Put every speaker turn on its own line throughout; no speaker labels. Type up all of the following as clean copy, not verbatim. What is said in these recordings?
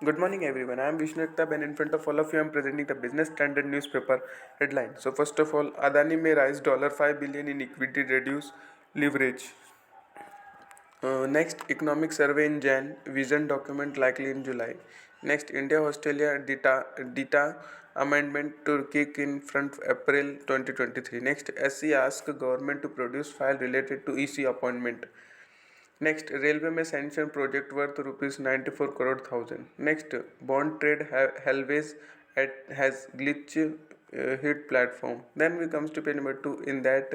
Good morning, everyone. I am Vishnu Ektab, and in front of all of you, I am presenting the Business Standard newspaper headline. So, first of all, Adani may raise $5 billion in equity, reduce leverage. Next, economic survey in Jan, vision document likely in July. Next, India Australia data amendment to kick in front April 2023. Next, SC asks government to produce file related to EC appointment. Next, railway may sanction project worth rupees 94 crore thousand. Next, bond trade hellways has glitch hit platform. Then we comes to page number 2 in that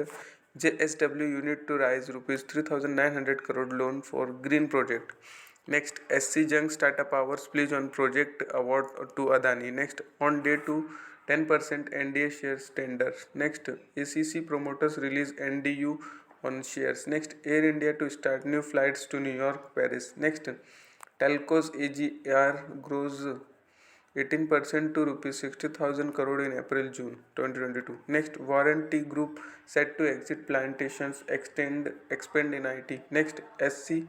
JSW unit to raise rupees 3900 crore loan for green project. Next, SC Jung Tata Power pledge on project award to Adani. Next, on day 2, 10% NDA shares tenders. Next, ACC promoters release NDU on shares. Next, Air India to start new flights to New York, Paris. Next, Telco's AGR grows 18% to rupees 60,000 crore in April June 2022. Next, Warranty Group set to exit plantations, expand in IT. Next, SC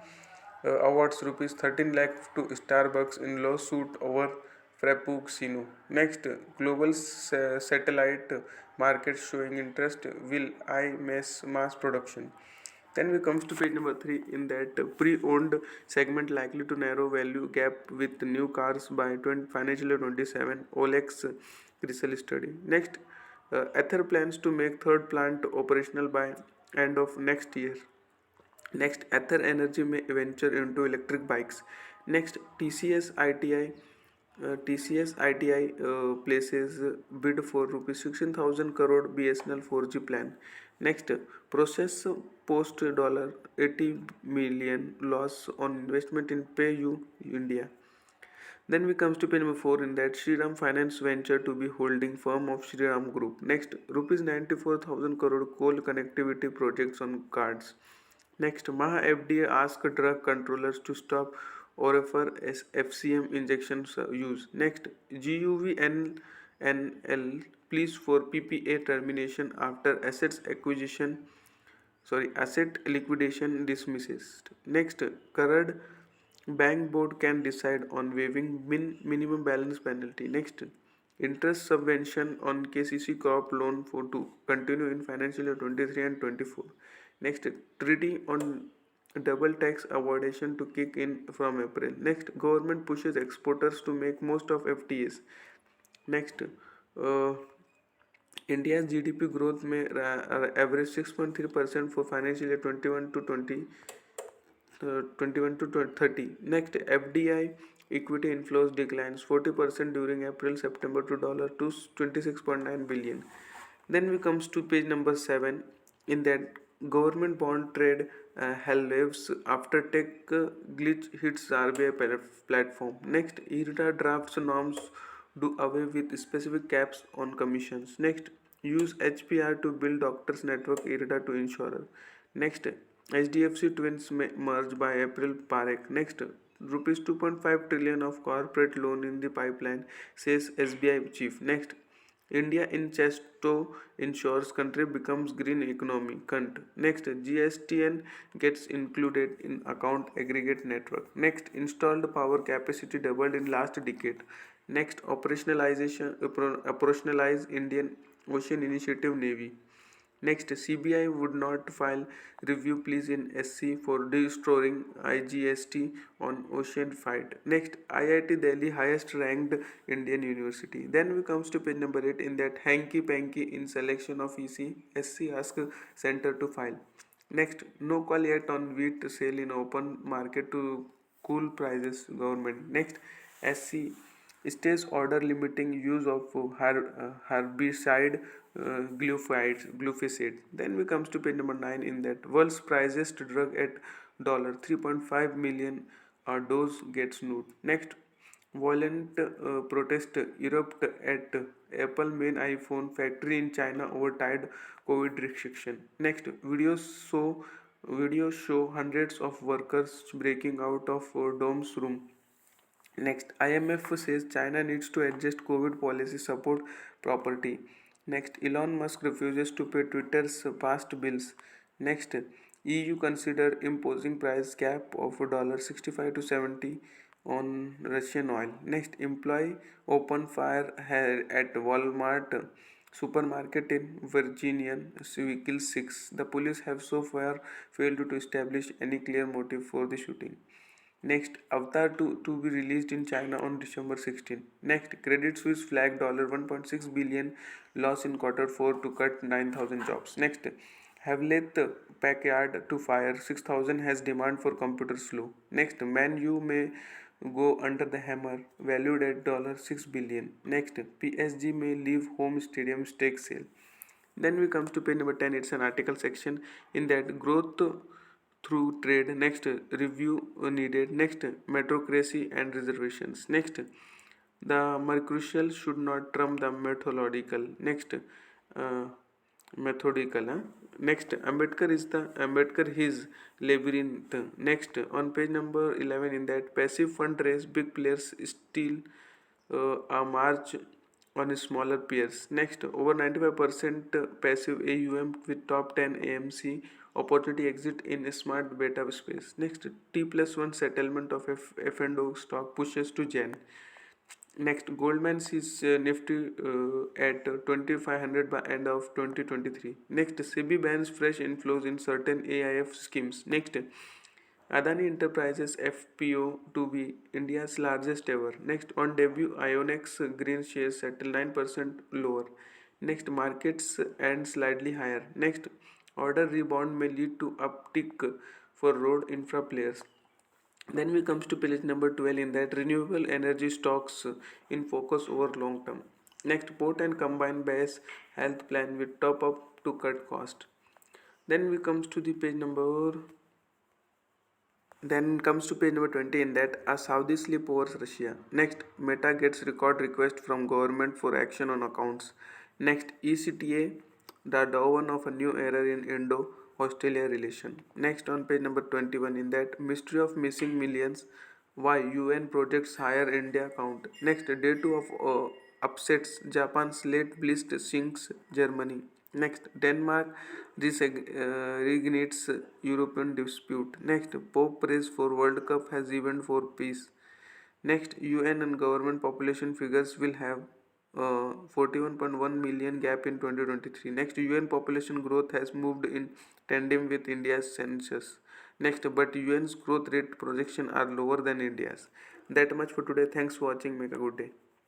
awards rupees 13 lakh to Starbucks in lawsuit over Frappuccino. Next, global satellite market showing interest will mass production. Then we comes to page number 3 in that pre-owned segment likely to narrow value gap with new cars by financial year 27 Olex resale study. Next, Ether plans to make third plant operational by end of next year. Next, Ether Energy may venture into electric bikes. Next, TCS ITI places bid for rupees 16,000 crore BSNL 4G plan. Next, process post $80 million loss on investment in PayU India. Then we comes to page number 4 in that Shriram Finance venture to be holding firm of Shriram Group. Next, rupees 94,000 crore coal connectivity projects on cards. Next, Maha FDA asked drug controllers to stop or refer FCM injections use. Next, GUVNL pleas for PPA termination after asset liquidation dismissed. Next, Karad Bank Board can decide on waiving minimum balance penalty. Next, interest subvention on KCC crop loan for to continue in financial year 23 and 24. Next, treaty on double tax avoidance to kick in from April. Next, government pushes exporters to make most of FTAs. Next, India's GDP growth may average 6.3% for financial year 21 to 30. Next, FDI equity inflows declines 40% during April September to $26.9 billion. Then we comes to page number 7 in that government bond trade hell waves after tech glitch hits RBI platform. Next, IRDA drafts norms do away with specific caps on commissions. Next, use HPR to build doctors network IRDA to insurer. Next, HDFC twins may merge by April Parekh. Next, rupees 2.5 trillion of corporate loan in the pipeline, says SBI chief. Next, India in Chesto ensures country becomes green economy. Next, GSTN gets included in account aggregate network. Next, installed power capacity doubled in last decade. Next, operationalize Indian Ocean Initiative Navy. Next, CBI would not file review pleas in SC for destroying IGST on ocean fight. Next, IIT Delhi highest ranked Indian university. Then we comes to page number 8 in that hanky panky in selection of EC. SC ask center to file. Next, no call yet on wheat sale in open market to cool prices government. Next, SC stays order limiting use of herbicide glyphosate. Then we comes to page number 9 in that world's priciest drug at $3.5 million dose gets nude. Next, violent protest erupt at Apple main iPhone factory in China over tied COVID restriction. Next, videos show hundreds of workers breaking out of dome's room. Next, IMF says China needs to adjust COVID policy support property. Next, Elon Musk refuses to pay Twitter's past bills. Next, EU consider imposing price cap of $65 to 70 on Russian oil. Next, employee open fire at Walmart supermarket in Virginia, Vehicle 6. The police have so far failed to establish any clear motive for the shooting. Next, Avatar 2 to be released in China on December 16. Next, Credit Suisse flagged $1.6 billion loss in quarter 4 to cut 9,000 jobs. Next, Hewlett Packard to fire 6,000 has demand for computer slow. Next, Man U may go under the hammer valued at $6 billion. Next, PSG may leave home stadium stake sale. Then we comes to page number 10. It's an article section in that growth through trade. Next, review needed. Next, metrocracy and reservations. Next, the mercurial should not trump the methodological. Next, methodical. Next, Ambedkar is the Ambedkar his labyrinth. Next, on page number 11 in that passive fund raise, big players still a march on smaller peers. Next, over 95% passive AUM with top 10 AMC opportunity exit in smart beta space. Next, T plus 1 settlement of F&O stock pushes to Jan. Next, Goldman sees Nifty at 2500 by end of 2023. Next, SEBI bans fresh inflows in certain AIF schemes. Next, Adani Enterprises FPO to be India's largest ever. Next, on debut, Ionex Green shares settle 9% lower. Next, markets and slightly higher. Next, order rebound may lead to uptick for road infra players. Then we comes to page number 12 in that renewable energy stocks in focus over long term. Next, port and combined base health plan with top up to cut cost. Then we comes to the page number then comes to page number 20 in that a Saudi slip over Russia. Next, Meta gets record request from government for action on accounts. Next, ECTA, the dawn of a new era in Indo-Australia relation. Next, on page number 21 in that mystery of missing millions, why UN projects higher India count. Next, day 2 of upsets, Japan's late blist sinks Germany. Next, Denmark reignites European dispute. Next, Pope prays for World Cup has event for peace. Next, UN and government population figures will have 41.1 million gap in 2023. Next, UN population growth has moved in tandem with India's census. Next, but UN's growth rate projection are lower than India's. That much for today. Thanks for watching. Make a good day.